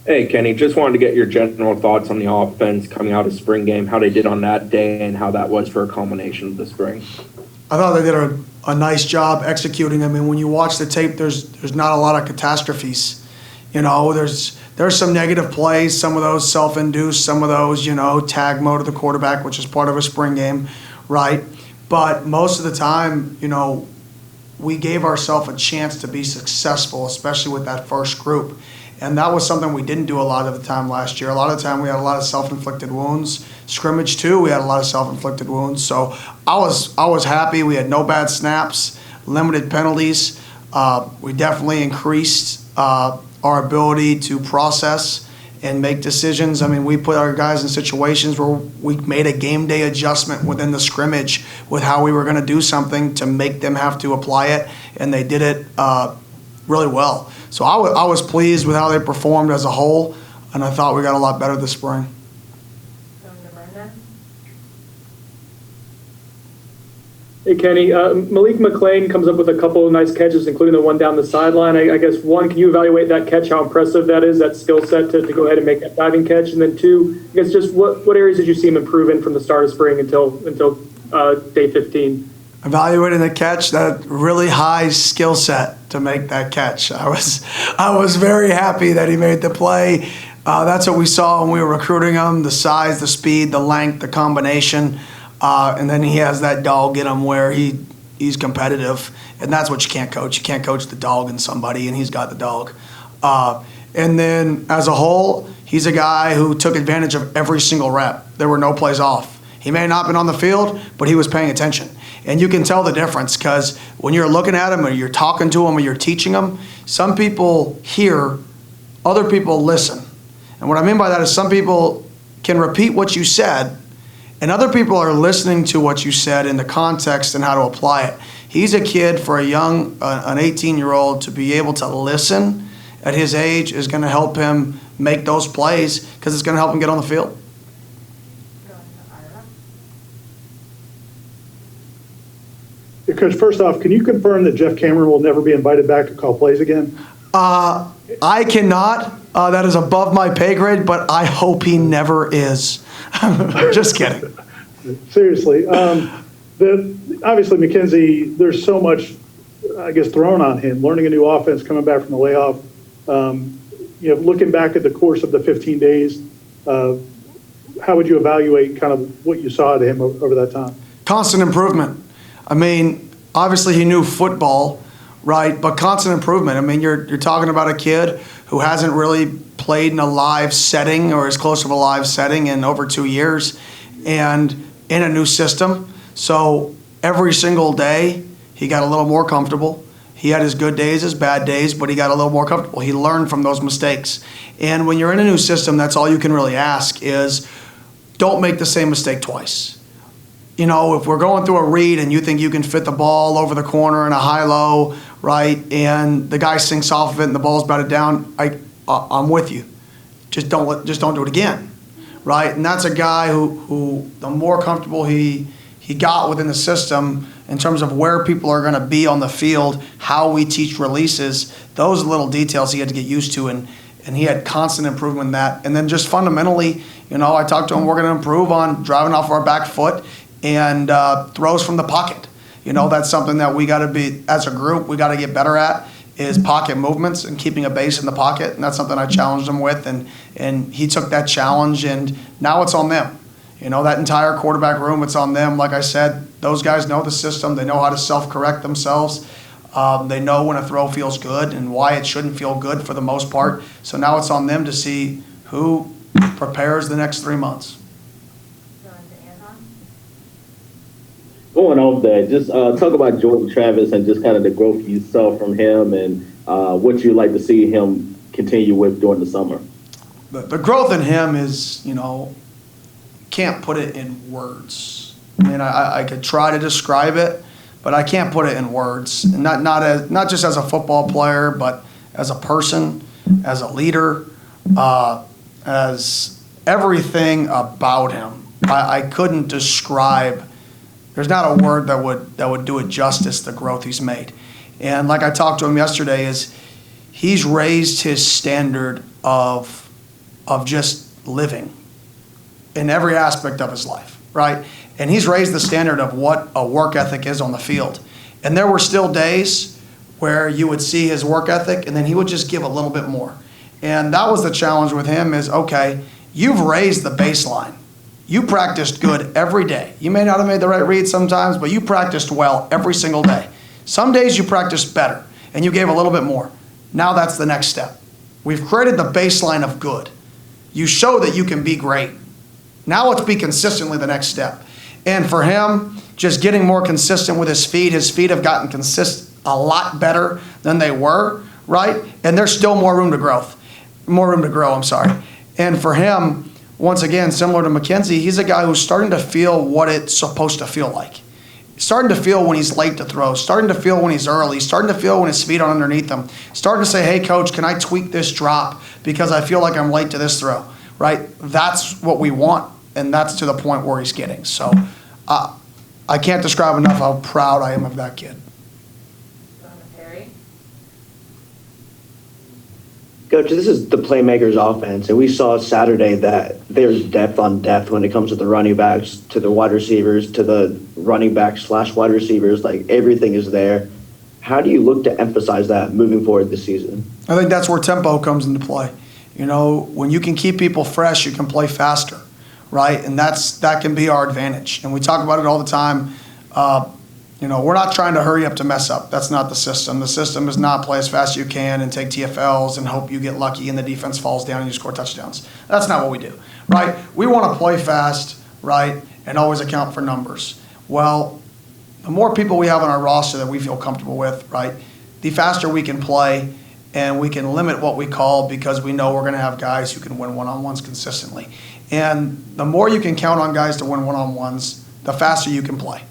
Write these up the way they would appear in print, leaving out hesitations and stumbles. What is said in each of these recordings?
Hey, Kenny, just wanted to get your general thoughts on the offense coming out of spring game, how they did on that day, and how that was for a culmination of the spring. I thought they did a nice job executing. I mean, when you watch the tape, there's not a lot of catastrophes. You know, there's some negative plays, some of those self-induced, some of those, tag mode of the quarterback, which is part of a spring game, right? But most of the time, we gave ourselves a chance to be successful, especially with that first group. And that was something we didn't do a lot of the time last year. A lot of the time we had a lot of self-inflicted wounds. Scrimmage too, we had a lot of self-inflicted wounds. So I was happy. We had no bad snaps, limited penalties. We definitely increased our ability to process and make decisions. I mean, we put our guys in situations where we made a game day adjustment within the scrimmage with how we were going to do something to make them have to apply it, and they did it really well. So I was pleased with how they performed as a whole, and I thought we got a lot better this spring. Hey, Kenny. Malik McClain comes up with a couple of nice catches, including the one down the sideline. I guess, one, can you evaluate that catch, how impressive that is, that skill set to go ahead and make that diving catch? And then two, I guess just what areas did you see him improve in from the start of spring until day 15? Evaluating the catch, that really high skill set to make that catch. I was very happy that he made the play. That's what we saw when we were recruiting him, the size, the speed, the length, the combination. And then he has that dog in him where he's competitive, and that's what you can't coach. You can't coach the dog in somebody, and he's got the dog. And then as a whole, he's a guy who took advantage of every single rep. There were no plays off. He may not have been on the field, but he was paying attention. And you can tell the difference because when you're looking at him or you're talking to him or you're teaching him, some people hear, other people listen. And what I mean by that is some people can repeat what you said, and other people are listening to what you said in the context and how to apply it. He's a kid for an 18-year-old to be able to listen at his age is going to help him make those plays because it's going to help him get on the field. Coach, first off, can you confirm that Jeff Cameron will never be invited back to call plays again? I cannot. That is above my pay grade, but I hope he never is. Just kidding. Seriously. Obviously, McKenzie, there's so much, I guess, thrown on him, learning a new offense, coming back from the layoff. Looking back at the course of the 15 days, how would you evaluate kind of what you saw to him over that time? Constant improvement. I mean, obviously he knew football, right? But constant improvement. I mean, you're talking about a kid who hasn't really played in a live setting or as close of a live setting in over 2 years and in a new system. So every single day he got a little more comfortable. He had his good days, his bad days, but he got a little more comfortable. He learned from those mistakes. And when you're in a new system, that's all you can really ask is don't make the same mistake twice. If we're going through a read and you think you can fit the ball over the corner in a high-low, right, and the guy sinks off of it and the ball's batted down, I'm with you. Just don't do it again, right? And that's a guy who the more comfortable he got within the system in terms of where people are going to be on the field, how we teach releases, those little details he had to get used to, and he had constant improvement in that. And then just fundamentally, I talked to him, we're going to improve on driving off our back foot and throws from the pocket. That's something that we got to be, as a group, we got to get better at is pocket movements and keeping a base in the pocket. And that's something I challenged him with. And he took that challenge, and now it's on them. That entire quarterback room, it's on them. Like I said, those guys know the system. They know how to self-correct themselves. They know when a throw feels good and why it shouldn't feel good for the most part. So now it's on them to see who prepares the next 3 months. Going off that, just talk about Jordan Travis and just kind of the growth you saw from him and what you'd like to see him continue with during the summer. The growth in him is, can't put it in words. I mean, I could try to describe it, but I can't put it in words. Not just as a football player, but as a person, as a leader, as everything about him. I couldn't describe. There's not a word that would do it justice, the growth he's made. And like I talked to him yesterday, is he's raised his standard of of just living in every aspect of his life, right? And he's raised the standard of what a work ethic is on the field. And there were still days where you would see his work ethic and then he would just give a little bit more. And that was the challenge with him is, okay, you've raised the baseline. You practiced good every day. You may not have made the right read sometimes, but you practiced well every single day. Some days you practiced better and you gave a little bit more. Now that's the next step. We've created the baseline of good. You show that you can be great. Now let's be consistently the next step. And for him, just getting more consistent with his feet have gotten a lot better than they were, right? And there's still more room to grow, And for him, once again, similar to McKenzie, he's a guy who's starting to feel what it's supposed to feel like. Starting to feel when he's late to throw, starting to feel when he's early, starting to feel when his feet are underneath him, starting to say, hey, coach, can I tweak this drop because I feel like I'm late to this throw, right? That's what we want, and that's to the point where he's getting. So I can't describe enough how proud I am of that kid. Coach, this is the playmakers offense, and we saw Saturday that there's depth on depth when it comes to the running backs, to the wide receivers, to the running backs / wide receivers. Like, everything is there. How do you look to emphasize that moving forward this season? I think that's where tempo comes into play. You know, when you can keep people fresh, you can play faster, right? And that can be our advantage. And we talk about it all the time. You know, we're not trying to hurry up to mess up. That's not the system. The system is not play as fast as you can and take TFLs and hope you get lucky and the defense falls down and you score touchdowns. That's not what we do, right? We want to play fast, right, and always account for numbers. Well, the more people we have on our roster that we feel comfortable with, right, the faster we can play and we can limit what we call because we know we're going to have guys who can win one-on-ones consistently. And the more you can count on guys to win one-on-ones, the faster you can play.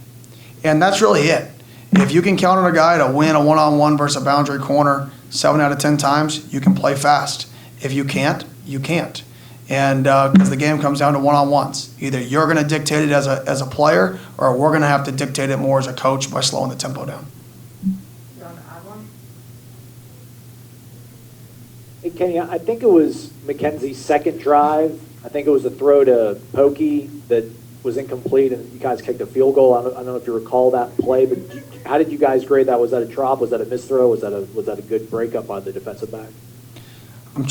And that's really it. If you can count on a guy to win a one-on-one versus a boundary corner 7 out of 10 times, you can play fast. If you can't, you can't. And because the game comes down to one-on-ones. Either you're going to dictate it as a player, or we're going to have to dictate it more as a coach by slowing the tempo down. You want to add one? Hey, Kenny, I think it was McKenzie's second drive. I think it was a throw to Pokey that was incomplete, and you guys kicked a field goal. I don't know if you recall that play, but how did you guys grade that? Was that a drop? Was that a misthrow? Was that a good breakup by the defensive back? I'm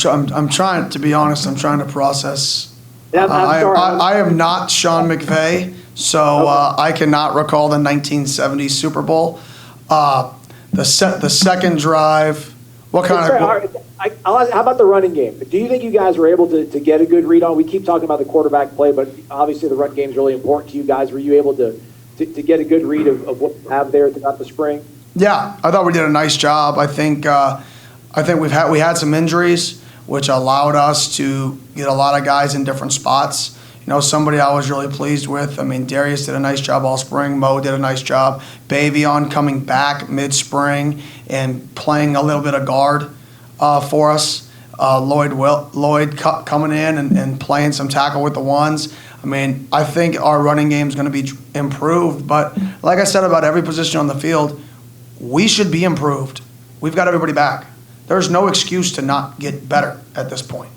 trying, to be honest, I'm trying to process. Yeah, I'm sorry. I am not Sean McVay, so I cannot recall the 1970 Super Bowl. The second drive, what kind of... I'll ask, how about the running game? Do you think you guys were able to get a good read on? We keep talking about the quarterback play, but obviously the run game is really important to you guys. Were you able to get a good read of what you have there throughout the spring? Yeah, I thought we did a nice job. I think we had some injuries, which allowed us to get a lot of guys in different spots. You know, somebody I was really pleased with. I mean, Darius did a nice job all spring. Mo did a nice job. Bavion coming back mid-spring and playing a little bit of guard for us. Lloyd coming in and playing some tackle with the ones. I mean, I think our running game is going to be improved. But like I said about every position on the field, we should be improved. We've got everybody back. There's no excuse to not get better at this point,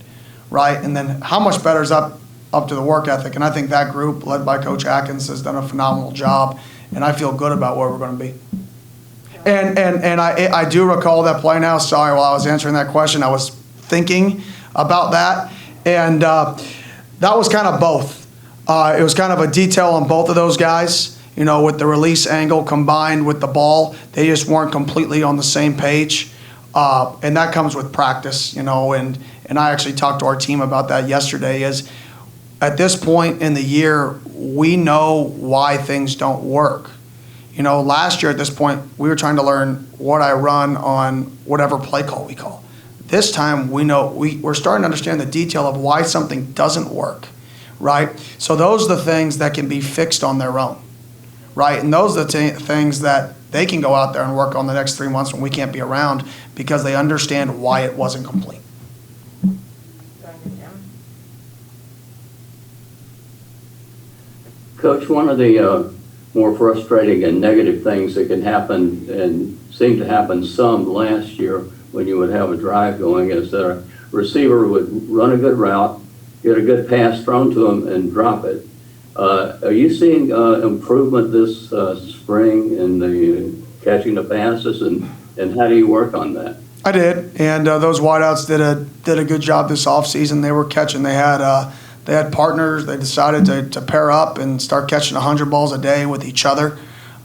right? And then how much better is up to the work ethic. And I think that group, led by Coach Atkins, has done a phenomenal job. And I feel good about where we're going to be. And I do recall that play now. Sorry, while I was answering that question, I was thinking about that. And that was kind of both. It was kind of a detail on both of those guys, you know, with the release angle combined with the ball. They just weren't completely on the same page. And that comes with practice, you know, and I actually talked to our team about that yesterday. Is at this point in the year, we know why things don't work. You know, last year at this point, we were trying to learn what I run on whatever play call we call. This time, we know we're starting to understand the detail of why something doesn't work, right? So those are the things that can be fixed on their own, right? And those are the things that they can go out there and work on the next 3 months when we can't be around because they understand why it wasn't complete. Coach, one of the more frustrating and negative things that can happen and seemed to happen some last year when you would have a drive going is that a receiver would run a good route get a good pass thrown to him and drop it. Are you seeing improvement this spring in the catching the passes, and how do you work on that? I did, and those wideouts did a good job this offseason. They were catching. They had partners. They decided to pair up and start catching 100 balls a day with each other,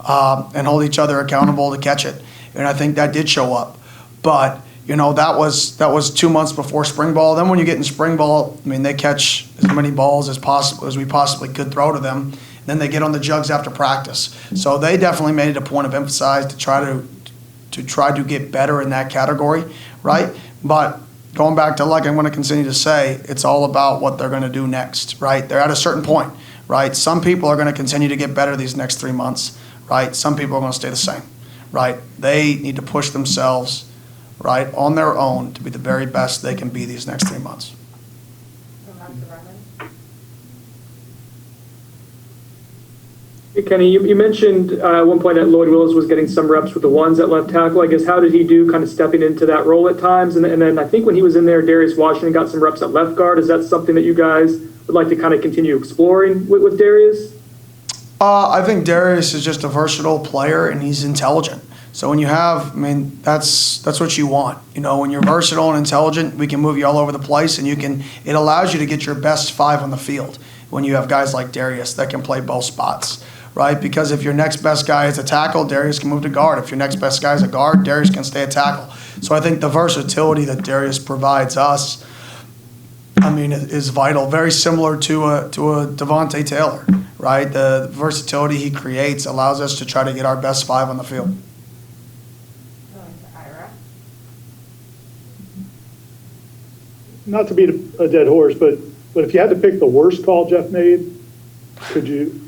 and hold each other accountable to catch it. And I think that did show up. But that was 2 months before spring ball. Then when you get in spring ball, I mean, they catch as many balls as we possibly could throw to them. And then they get on the jugs after practice. So they definitely made it a point of emphasis to try to get better in that category, right? But going back to, like I'm going to continue to say, it's all about what they're going to do next, right? They're at a certain point, right? Some people are going to continue to get better these next 3 months, right? Some people are going to stay the same, right? They need to push themselves, right, on their own to be the very best they can be these next 3 months. Hey, Kenny, you mentioned at one point that Lloyd Willis was getting some reps with the ones at left tackle. I guess, how did he do kind of stepping into that role at times? And then I think when he was in there, Darius Washington got some reps at left guard. Is that something that you guys would like to kind of continue exploring with Darius? I think Darius is just a versatile player, and he's intelligent. So when you have, I mean, that's what you want. When you're versatile and intelligent, we can move you all over the place, and it allows you to get your best 5 on the field when you have guys like Darius that can play both spots, right? Because if your next best guy is a tackle, Darius can move to guard. If your next best guy is a guard, Darius can stay a tackle. So I think the versatility that Darius provides us, I mean, is vital. Very similar to a Devontae Taylor, right? The versatility he creates allows us to try to get our best 5 on the field. Not to beat a dead horse, but if you had to pick the worst call Jeff made, could you?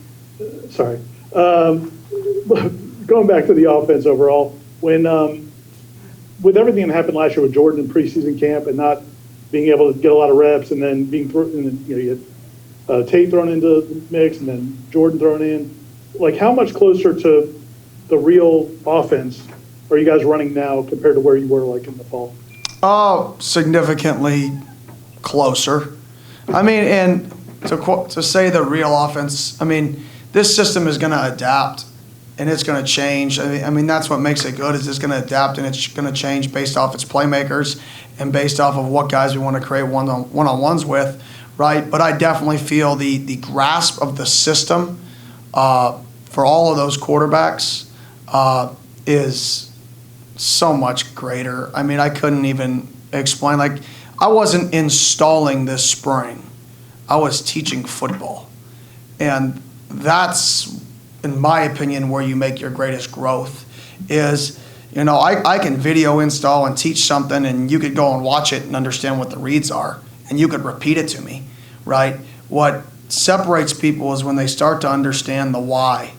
Sorry. Going back to the offense overall, when with everything that happened last year with Jordan in preseason camp and not being able to get a lot of reps, and then being you had Tate thrown into the mix, and then Jordan thrown in, like how much closer to the real offense are you guys running now compared to where you were like in the fall? Oh, significantly closer. I mean, and to say the real offense, I mean, this system is going to adapt and it's going to change. I mean, that's what makes it good, is it's going to adapt and it's going to change based off its playmakers and based off of what guys we want to create one-on-ones with, right? But I definitely feel the grasp of the system for all of those quarterbacks is so much greater. I mean, I couldn't even explain. Like, I wasn't installing this spring. I was teaching football. And that's, in my opinion, where you make your greatest growth is, I can video install and teach something, and you could go and watch it and understand what the reads are, and you could repeat it to me, right? What separates people is when they start to understand the why.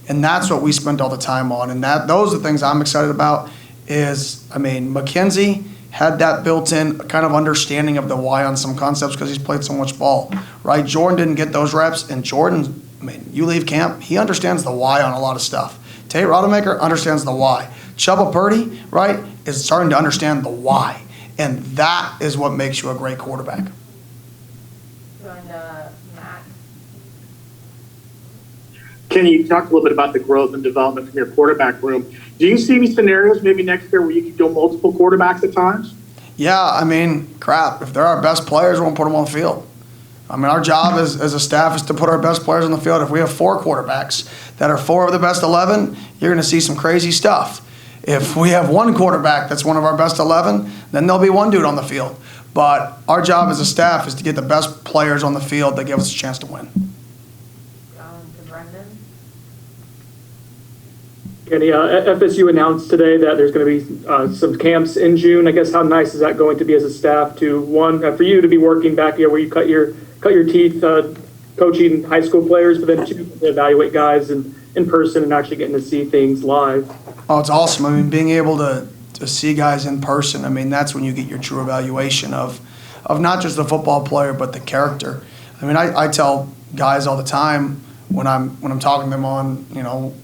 And that's what we spent all the time on. And those are the things I'm excited about is, I mean, Mackenzie had that built-in kind of understanding of the why on some concepts because he's played so much ball, right? Jordan didn't get those reps, and Jordan, I mean, you leave camp, he understands the why on a lot of stuff. Tate Rodemaker understands the why. Chubba Purdy, right, is starting to understand the why, and that is what makes you a great quarterback. Matt. Kenny, you talked a little bit about the growth and development from your quarterback room. Do you see any scenarios maybe next year where you could go multiple quarterbacks at times? Yeah, I mean, crap. If they're our best players, we'll put them on the field. I mean, our job as a staff is to put our best players on the field. If we have 4 quarterbacks that are 4 of the best 11, you're going to see some crazy stuff. If we have 1 quarterback that's one of our best 11, then there'll be 1 dude on the field. But our job as a staff is to get the best players on the field that give us a chance to win. To Brendan. Kenny, FSU announced today that there's going to be some camps in June. I guess how nice is that going to be as a staff to, one, for you to be working back here where you cut your teeth coaching high school players, but then 2, to evaluate guys in person and actually getting to see things live. Oh, it's awesome. I mean, being able to see guys in person, I mean, that's when you get your true evaluation of not just the football player, but the character. I mean, I tell guys all the time when I'm talking to them on,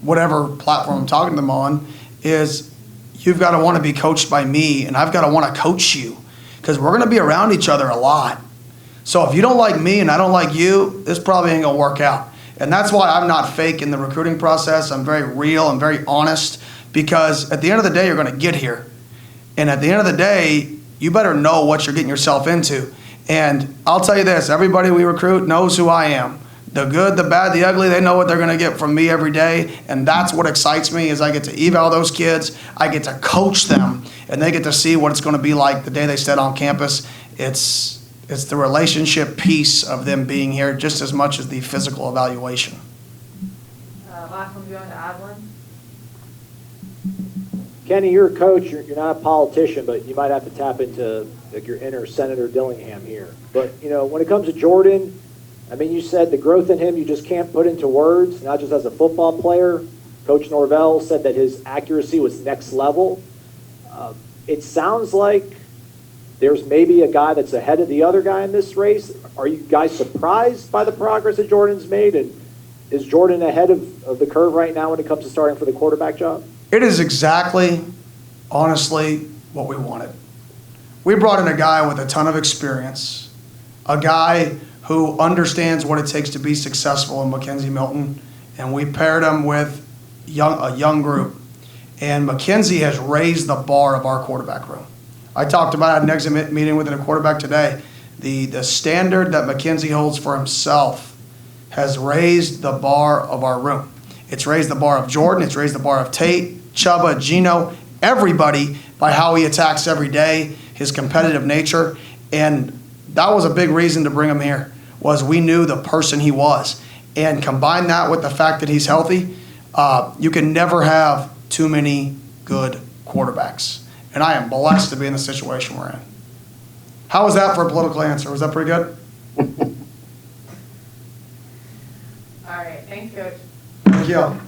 whatever platform I'm talking to them on, is you've got to want to be coached by me, and I've got to want to coach you because we're going to be around each other a lot. So if you don't like me and I don't like you, this probably ain't gonna work out. And that's why I'm not fake in the recruiting process. I'm very real, I'm very honest, because at the end of the day, you're gonna get here. And at the end of the day, you better know what you're getting yourself into. And I'll tell you this, everybody we recruit knows who I am. The good, the bad, the ugly, they know what they're gonna get from me every day. And that's what excites me, is I get to eval those kids, I get to coach them, and they get to see what it's gonna be like the day they step on campus. It's the relationship piece of them being here just as much as the physical evaluation. Last one going to Adlin. Kenny, you're a coach, you're not a politician, but you might have to tap into like your inner Senator Dillingham here. But, you know, when it comes to Jordan, I mean, you said the growth in him you just can't put into words, not just as a football player. Coach Norvell said that his accuracy was next level. It sounds like there's maybe a guy that's ahead of the other guy in this race. Are you guys surprised by the progress that Jordan's made? And is Jordan ahead of the curve right now when it comes to starting for the quarterback job? It is exactly, honestly, what we wanted. We brought in a guy with a ton of experience, a guy who understands what it takes to be successful in Mackenzie Milton, and we paired him with a young group. And Mackenzie has raised the bar of our quarterback room. I talked about at an exit meeting with a quarterback today. The standard that Mackenzie holds for himself has raised the bar of our room. It's raised the bar of Jordan. It's raised the bar of Tate, Chubba, Gino, everybody by how he attacks every day, his competitive nature. And that was a big reason to bring him here, was we knew the person he was. And combine that with the fact that he's healthy, you can never have too many good quarterbacks. And I am blessed to be in the situation we're in. How was that for a political answer? Was that pretty good? All right, thanks, Coach. Thank you.